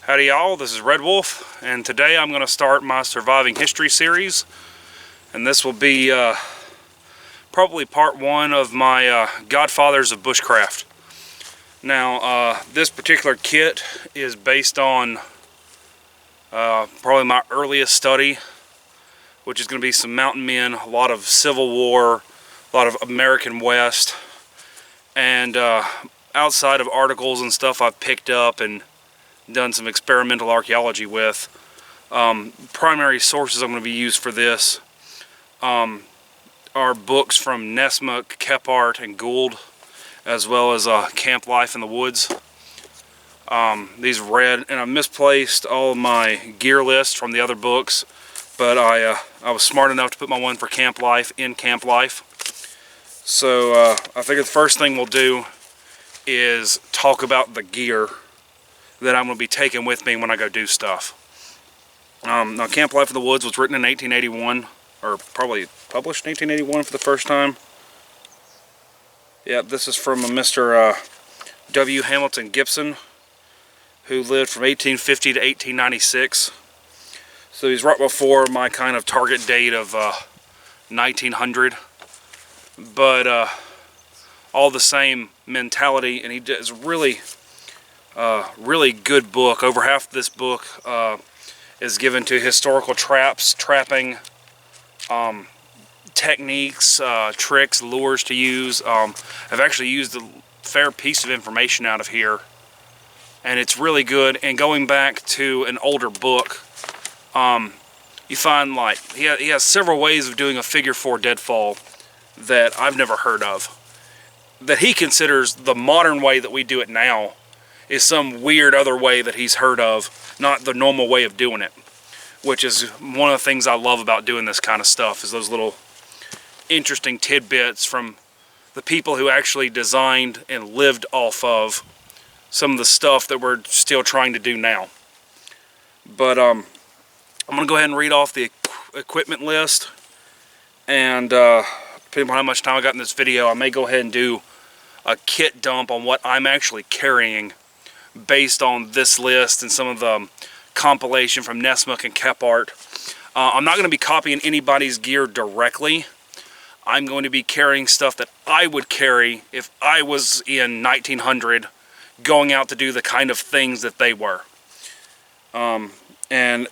Howdy y'all, this is Redwolf, and today I'm going to start my surviving history series, and this will be probably part one of my Godfathers of Bushcraft. Now this particular kit is based on probably my earliest study, which is going to be some mountain men, a lot of Civil War, a lot of American West, and outside of articles and stuff I've picked up and done some experimental archaeology with. Primary sources I'm going to be used for this are books from Nessmuk, Kephart, and Gould, as well as Camp Life in the Woods. These are read, and I misplaced all of my gear lists from the other books, but I was smart enough to put my one for Camp Life in Camp Life. So I figured the first thing we'll do is talk about the gear that I'm going to be taking with me when I go do stuff. Now, Camp Life in the Woods was written in 1881, or probably published in 1881 for the first time. Yeah, this is from a Mr. W. Hamilton Gibson, who lived from 1850 to 1896. So he's right before my kind of target date of 1900. But all the same mentality, and he does really good book. Over half of this book is given to historical trapping techniques, tricks, lures to use. I've actually used a fair piece of information out of here, and it's really good. And going back to an older book, you find like he has several ways of doing a figure 4 deadfall that I've never heard of, that he considers the modern way that we do it now is some weird other way that he's heard of, not the normal way of doing it, which is one of the things I love about doing this kind of stuff, is those little interesting tidbits from the people who actually designed and lived off of some of the stuff that we're still trying to do now. But I'm going to go ahead and read off the equipment list, and depending on how much time I got in this video, I may go ahead and do a kit dump on what I'm actually carrying based on this list and some of the compilation from Nessmuk and Kephart. I'm not going to be copying anybody's gear directly. I'm going to be carrying stuff that I would carry if I was in 1900 going out to do the kind of things that they were. And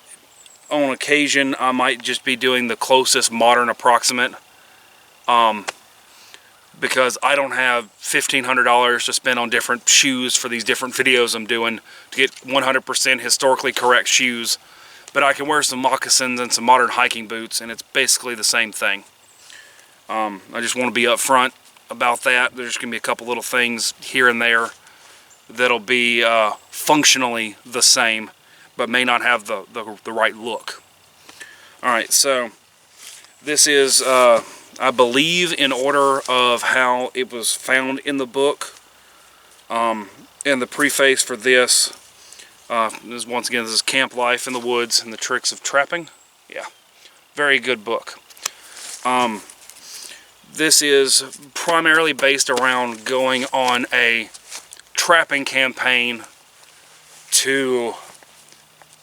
on occasion I might just be doing the closest modern approximate, because I don't have $1,500 to spend on different shoes for these different videos I'm doing to get 100% historically correct shoes. But I can wear some moccasins and some modern hiking boots, and it's basically the same thing. I just want to be upfront about that. There's going to be a couple little things here and there that'll be functionally the same, but may not have the right look. Alright, so this is I believe in order of how it was found in the book. And the preface for this is, once again, this is Camp Life in the Woods and the Tricks of Trapping. Yeah, very good book. This is primarily based around going on a trapping campaign to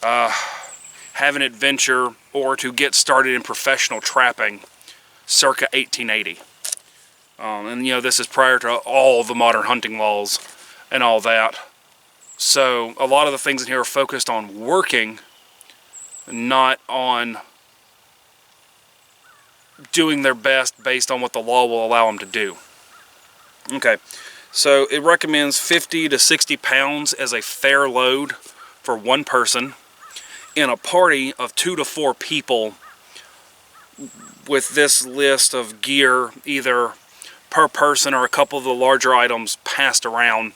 have an adventure or to get started in professional trapping circa 1880. And you know, this is prior to all the modern hunting laws and all that. So a lot of the things in here are focused on working, not on doing their best based on what the law will allow them to do. Okay, so it recommends 50 to 60 pounds as a fair load for one person in a party of 2 to 4 people, with this list of gear either per person or a couple of the larger items passed around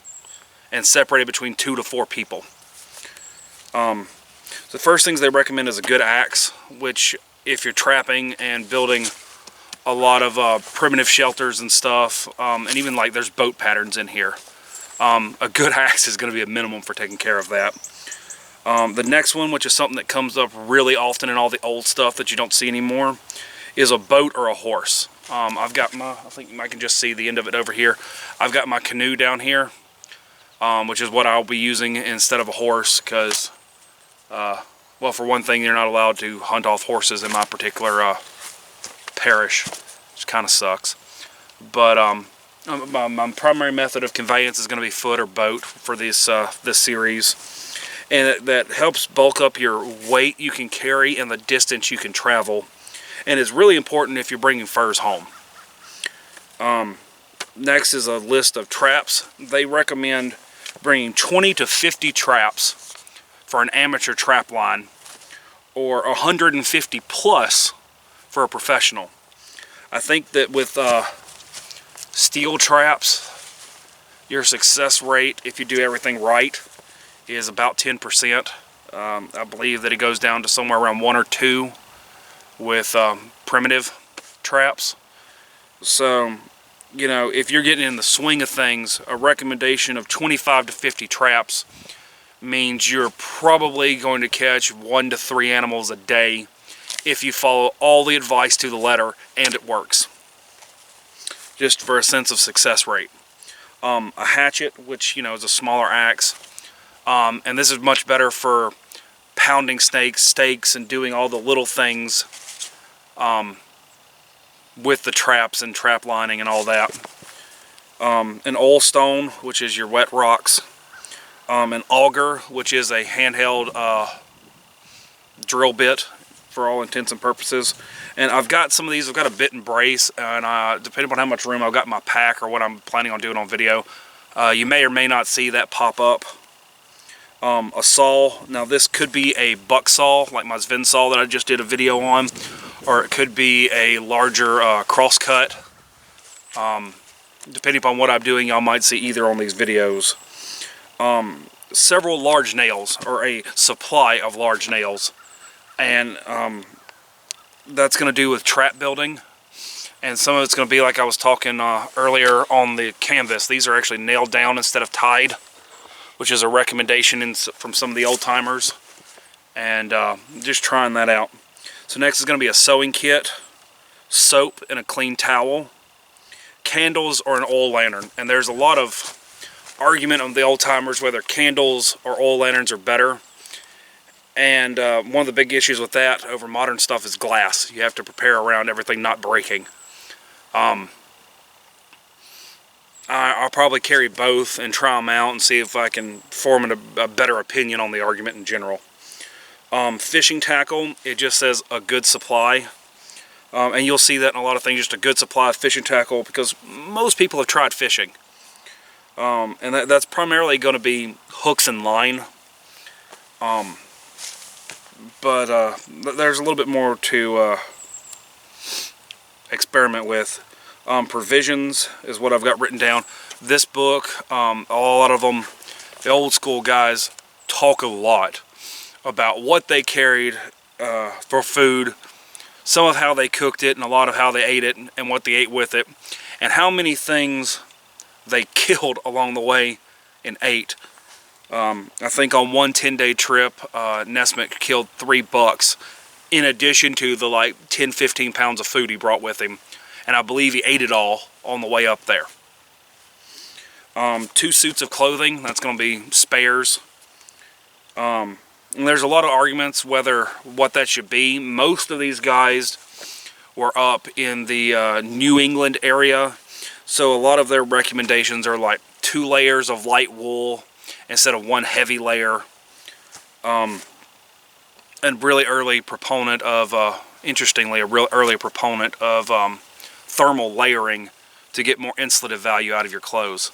and separated between 2 to 4 people. The first things they recommend is a good axe, which if you're trapping and building a lot of primitive shelters and stuff, and even like there's boat patterns in here, a good axe is going to be a minimum for taking care of that. The next one, which is something that comes up really often in all the old stuff that you don't see anymore, is a boat or a horse. I've got my, I think I can just see the end of it over here. I've got my canoe down here, which is what I'll be using instead of a horse, because Well, for one thing, you're not allowed to hunt off horses in my particular parish, which kind of sucks. But my primary method of conveyance is going to be foot or boat for this series, and that helps bulk up your weight you can carry and the distance you can travel, and it's really important if you're bringing furs home. Next is a list of traps. They recommend bringing 20 to 50 traps for an amateur trap line, or 150 plus for a professional. I think that with steel traps, your success rate, if you do everything right, is about 10%. I believe that it goes down to somewhere around 1 or 2 with primitive traps. So, you know, if you're getting in the swing of things, a recommendation of 25 to 50 traps means you're probably going to catch 1 to 3 animals a day if you follow all the advice to the letter and it works. Just for a sense of success rate. A hatchet, which, you know, is a smaller axe, and this is much better for pounding steaks and doing all the little things with the traps and trap lining and all that. An oil stone, which is your wet rocks. An auger, which is a handheld drill bit for all intents and purposes. And I've got some of these. I've got a bit and brace, and depending on how much room I've got in my pack or what I'm planning on doing on video, you may or may not see that pop up. A saw. Now this could be a buck saw, like my Sven saw that I just did a video on, or it could be a larger crosscut. Depending upon what I'm doing, y'all might see either on these videos. Several large nails, or a supply of large nails, and that's going to do with trap building, and some of it's going to be like I was talking earlier on the canvas. These are actually nailed down instead of tied, which is a recommendation from some of the old timers, and just trying that out. So next is going to be a sewing kit, soap, and a clean towel, candles, or an oil lantern. And there's a lot of argument on the old timers whether candles or oil lanterns are better, and one of the big issues with that over modern stuff is glass. You have to prepare around everything not breaking. I'll probably carry both and try them out and see if I can form a better opinion on the argument in general. Fishing tackle, it just says a good supply, and you'll see that in a lot of things, just a good supply of fishing tackle, because most people have tried fishing. And that's primarily going to be hooks and line, but there's a little bit more to experiment with. Provisions is what I've got written down. This book, a lot of them, the old school guys, talk a lot about what they carried for food, some of how they cooked it, and a lot of how they ate it, and what they ate with it, and how many things they killed along the way and ate. I think on one 10-day trip, Nessmuk killed 3 bucks, in addition to the like 10-15 pounds of food he brought with him. And I believe he ate it all on the way up there. 2 suits of clothing, that's going to be spares. And there's a lot of arguments whether what that should be. Most of these guys were up in the New England area, so a lot of their recommendations are like 2 layers of light wool instead of 1 heavy layer. And really early proponent of, interestingly, a real early proponent of thermal layering to get more insulative value out of your clothes.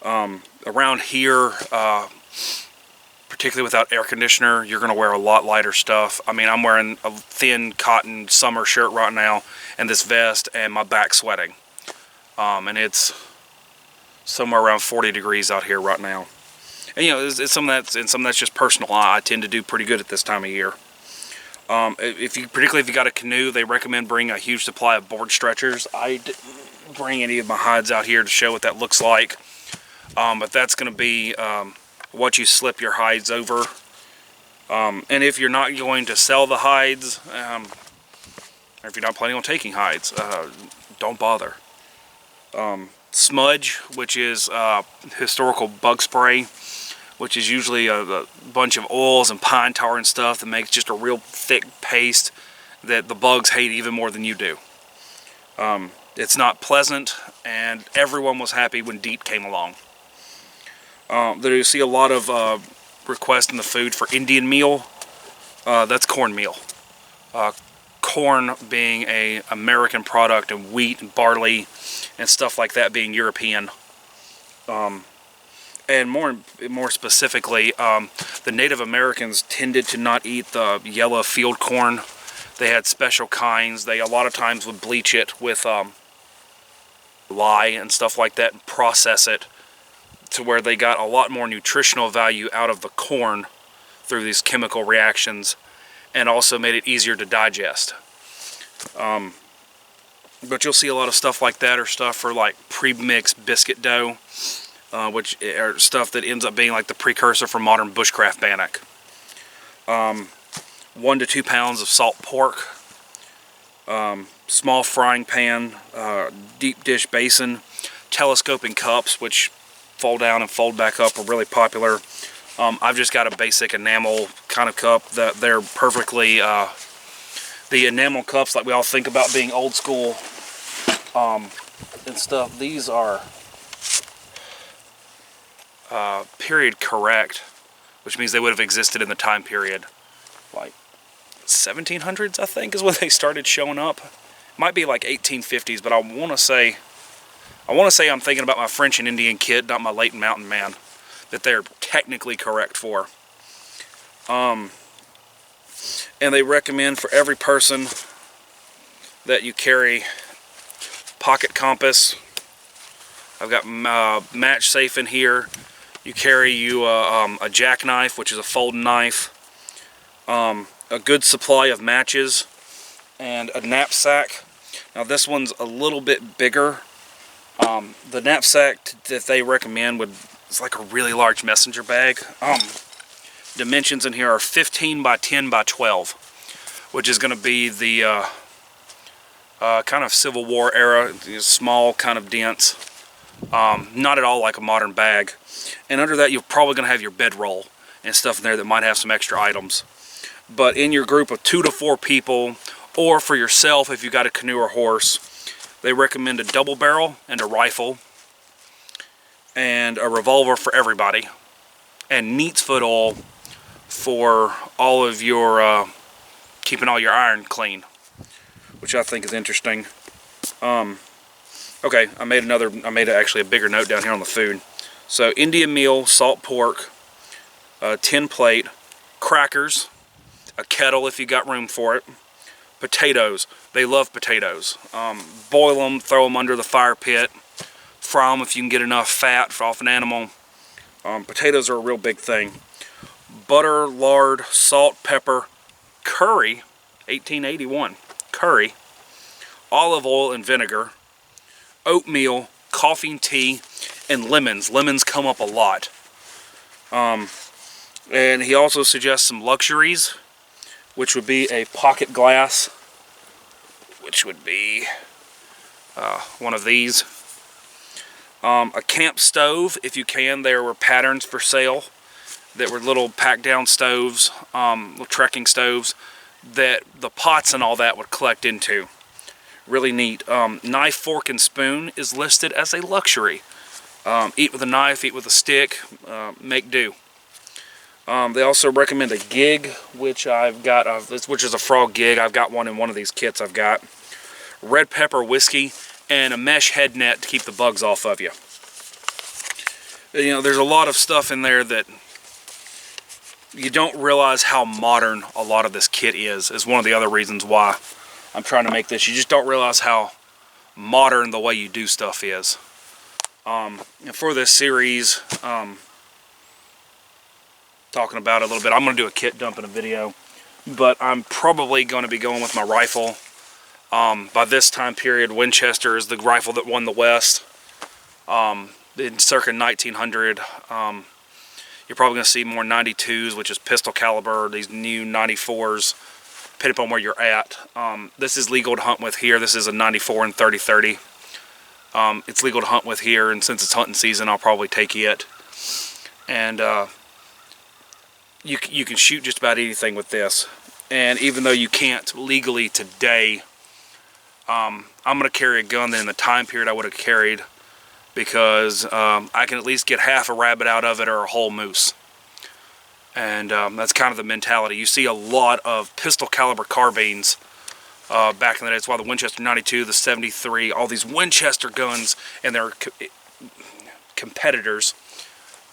Around here, particularly without air conditioner, you're going to wear a lot lighter stuff. I mean, I'm wearing a thin cotton summer shirt right now and this vest, and my back's sweating. And it's somewhere around 40 degrees out here right now. And you know, it's some of that's just personal. I tend to do pretty good at this time of year. Particularly if you got a canoe, they recommend bring a huge supply of board stretchers. I didn't bring any of my hides out here to show what that looks like. But that's going to be what you slip your hides over. And if you're not going to sell the hides, or if you're not planning on taking hides, don't bother. Smudge, which is historical bug spray, which is usually a bunch of oils and pine tar and stuff that makes just a real thick paste that the bugs hate even more than you do. It's not pleasant, and everyone was happy when DEET came along. There you see a lot of requests in the food for Indian meal. That's cornmeal. Corn being an American product, and wheat and barley and stuff like that being European. And more specifically, the Native Americans tended to not eat the yellow field corn. They had special kinds. They a lot of times would bleach it with lye and stuff like that and process it to where they got a lot more nutritional value out of the corn through these chemical reactions, and also made it easier to digest. But you'll see a lot of stuff like that, or stuff for like pre-mixed biscuit dough, which are stuff that ends up being like the precursor for modern bushcraft bannock. 1 to 2 pounds of salt pork, small frying pan, deep dish basin, telescoping cups, which fold down and fold back up, are really popular. I've just got a basic enamel kind of cup that they're perfectly, the enamel cups like we all think about being old school and stuff. These are period correct, which means they would have existed in the time period like 1700s, I think, is when they started showing up. Might be like 1850s, but I want to say I'm thinking about my French and Indian kid, not my Leighton Mountain man, that they're technically correct for. And they recommend for every person that you carry pocket compass. I've got match safe in here. You carry a jackknife, which is a folding knife, a good supply of matches, and a knapsack. Now this one's a little bit bigger. The knapsack that they recommend is like a really large messenger bag. Dimensions in here are 15 by 10 by 12, which is going to be the kind of Civil War era, small, kind of dense, not at all like a modern bag. And under that, you're probably going to have your bedroll and stuff in there that might have some extra items. But in your group of 2 to 4 people, or for yourself if you got a canoe or horse, they recommend a double barrel and a rifle, and a revolver for everybody, and neat's foot oil for all of your keeping all your iron clean, which I think is interesting. Okay, I made actually a bigger note down here on the food. So Indian meal, salt pork, tin plate, crackers, a kettle if you got room for it, potatoes. They love potatoes. Boil them, throw them under the fire pit, fry them if you can get enough fat off an animal. Potatoes are a real big thing. Butter, lard, salt, pepper, curry, 1881, curry, olive oil and vinegar, oatmeal, coffee and tea, and lemons. Lemons come up a lot. And he also suggests some luxuries, which would be a pocket glass, which would be one of these. A camp stove, if you can. There were patterns for sale that were little pack down stoves, little trekking stoves, that the pots and all that would collect into. Really neat. Knife, fork, and spoon is listed as a luxury. Eat with a knife, eat with a stick, make do. They also recommend a gig, which I've got, which is a frog gig. I've got one in one of these kits I've got. Red pepper whiskey, and a mesh head net to keep the bugs off of you. You know, there's a lot of stuff in there that you don't realize how modern a lot of this kit is one of the other reasons why I'm trying to make this. You just don't realize how modern the way you do stuff is. And for this series, talking about it a little bit, I'm going to do a kit dump in a video, but I'm probably going to be going with my rifle. By this time period, Winchester is the rifle that won the West. In circa 1900, you're probably going to see more 92s, which is pistol caliber, these new 94s, depending upon where you're at. This is legal to hunt with here. This is a 94 and 30-30. It's legal to hunt with here, and since it's hunting season, I'll probably take it. And you can shoot just about anything with this. And even though you can't legally today, I'm going to carry a gun that in the time period I would have carried, because I can at least get half a rabbit out of it or a whole moose. And that's kind of the mentality. You see a lot of pistol caliber carbines back in the day. That's why the Winchester 92, the 73, all these Winchester guns and their competitors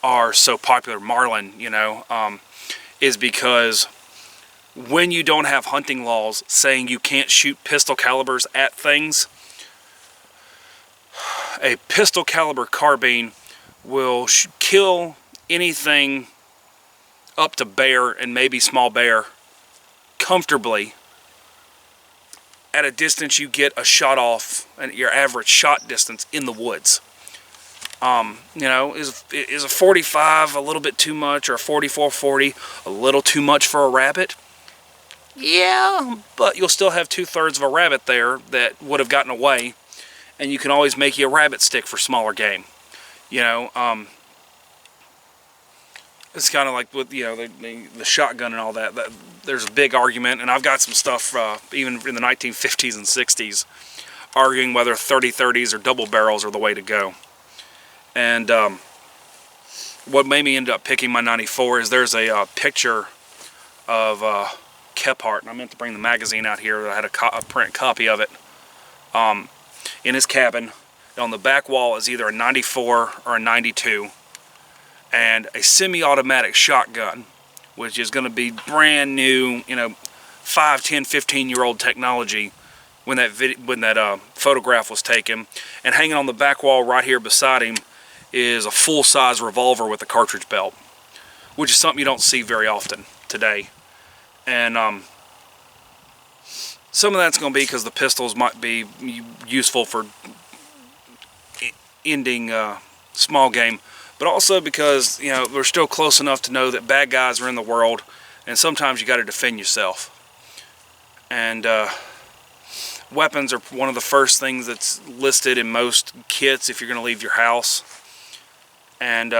are so popular. Marlin, you know, is because when you don't have hunting laws saying you can't shoot pistol calibers at things, a pistol caliber carbine will kill anything up to bear and maybe small bear comfortably at a distance you get a shot off, and your average shot distance in the woods. You know, is a 45 a little bit too much, or a 44-40 a little too much for a rabbit? Yeah, but you'll still have 2/3 of a rabbit there that would have gotten away, and you can always make you a rabbit stick for smaller game. You know, it's kind of like with, you know, the shotgun and all that. There's a big argument, and I've got some stuff even in the 1950s and 60s arguing whether 30-30s or double barrels are the way to go. And what made me end up picking my 94 is there's a picture of Kephart, and I meant to bring the magazine out here. I had a print copy of it in his cabin. On the back wall is either a 94 or a 92, and a semi-automatic shotgun, which is going to be brand new, you know, 5, 10, 15-year-old technology when that photograph was taken. And hanging on the back wall right here beside him is a full-size revolver with a cartridge belt, which is something you don't see very often today. And some of that's going to be because the pistols might be useful for ending small game, but also because, you know, we're still close enough to know that bad guys are in the world, and sometimes you got to defend yourself. And weapons are one of the first things that's listed in most kits if you're going to leave your house. And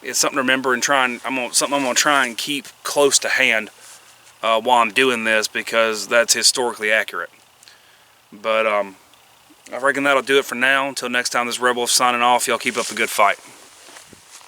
it's something to remember and something I'm going to try and keep close to hand while I'm doing this, because that's historically accurate. But I reckon that'll do it for now. Until next time, this Redwolf signing off. Y'all keep up the good fight.